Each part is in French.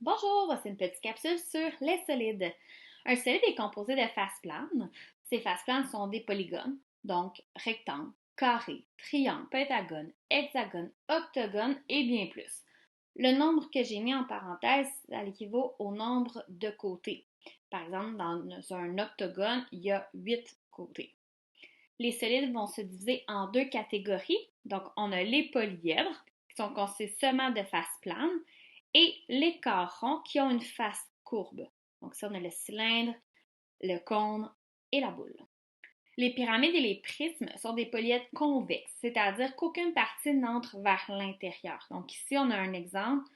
Bonjour, voici une petite capsule sur les solides. Un solide est composé de faces planes. Ces faces planes sont des polygones, donc rectangles, carrés, triangles, pentagones, hexagones, octogones et bien plus. Le nombre que j'ai mis en parenthèse, ça équivaut au nombre de côtés. Par exemple, dans un octogone, il y a 8 côtés. Les solides vont se diviser en deux catégories. Donc, on a les polyèdres, qui sont constitués seulement de faces planes, et les corps ronds qui ont une face courbe. Donc, ça, on a le cylindre, le cône et la boule. Les pyramides et les prismes sont des polyèdres convexes, c'est-à-dire qu'aucune partie n'entre vers l'intérieur. Donc, ici, on a un exemple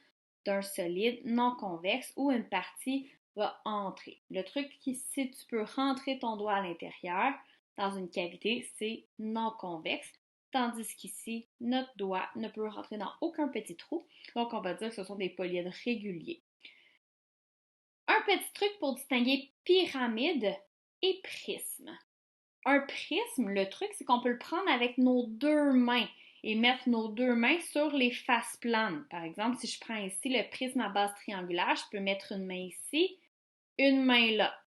d'un solide non convexe où une partie va entrer. Le truc, si tu peux rentrer ton doigt à l'intérieur dans une cavité, c'est non convexe. Tandis qu'ici, notre doigt ne peut rentrer dans aucun petit trou. Donc, on va dire que ce sont des polyèdres réguliers. Un petit truc pour distinguer pyramide et prisme. Un prisme, le truc, c'est qu'on peut le prendre avec nos deux mains et mettre nos deux mains sur les faces planes. Par exemple, si je prends ici le prisme à base triangulaire, je peux mettre une main ici, une main là.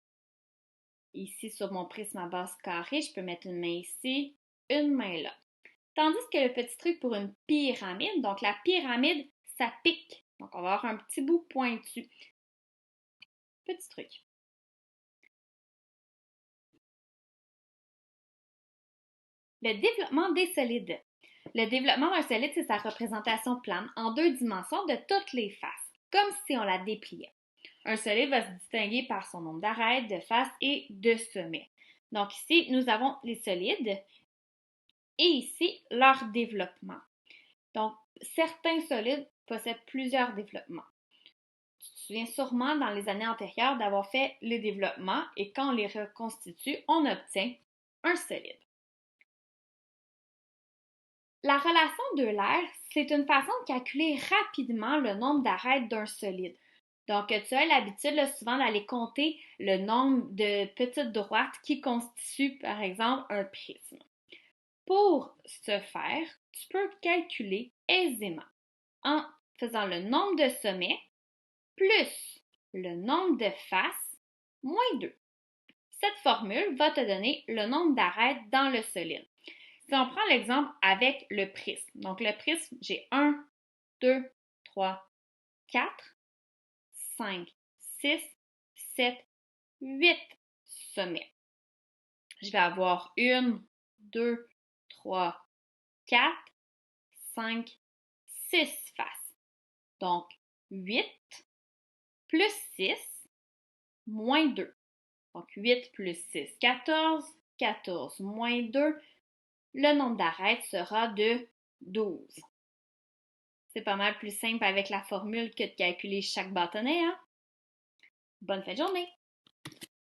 Ici, sur mon prisme à base carrée, je peux mettre une main ici, une main là. Tandis que le petit truc pour une pyramide, donc la pyramide, ça pique. Donc, on va avoir un petit bout pointu. Petit truc. Le développement des solides. Le développement d'un solide, c'est sa représentation plane en deux dimensions de toutes les faces, comme si on la dépliait. Un solide va se distinguer par son nombre d'arêtes, de faces et de sommets. Donc ici, nous avons les solides et ici, leur développement. Donc, certains solides possèdent plusieurs développements. Tu te souviens sûrement dans les années antérieures d'avoir fait le développement et quand on les reconstitue, on obtient un solide. La relation d'Euler, c'est une façon de calculer rapidement le nombre d'arêtes d'un solide. Donc, tu as l'habitude souvent d'aller compter le nombre de petites droites qui constituent, par exemple, un prisme. Pour ce faire, tu peux calculer aisément en faisant le nombre de sommets plus le nombre de faces moins 2. Cette formule va te donner le nombre d'arêtes dans le solide. Si on prend l'exemple avec le prisme, donc le prisme, j'ai 1, 2, 3, 4, 5, 6, 7, 8 sommets. Je vais avoir 1, 2, 3, 4, 5, 6 faces. Donc, 8 plus 6 moins 2. Donc, 8 plus 6, 14. 14 moins 2. Le nombre d'arêtes sera de 12. C'est pas mal plus simple avec la formule que de calculer chaque bâtonnet, hein? Bonne fin de journée!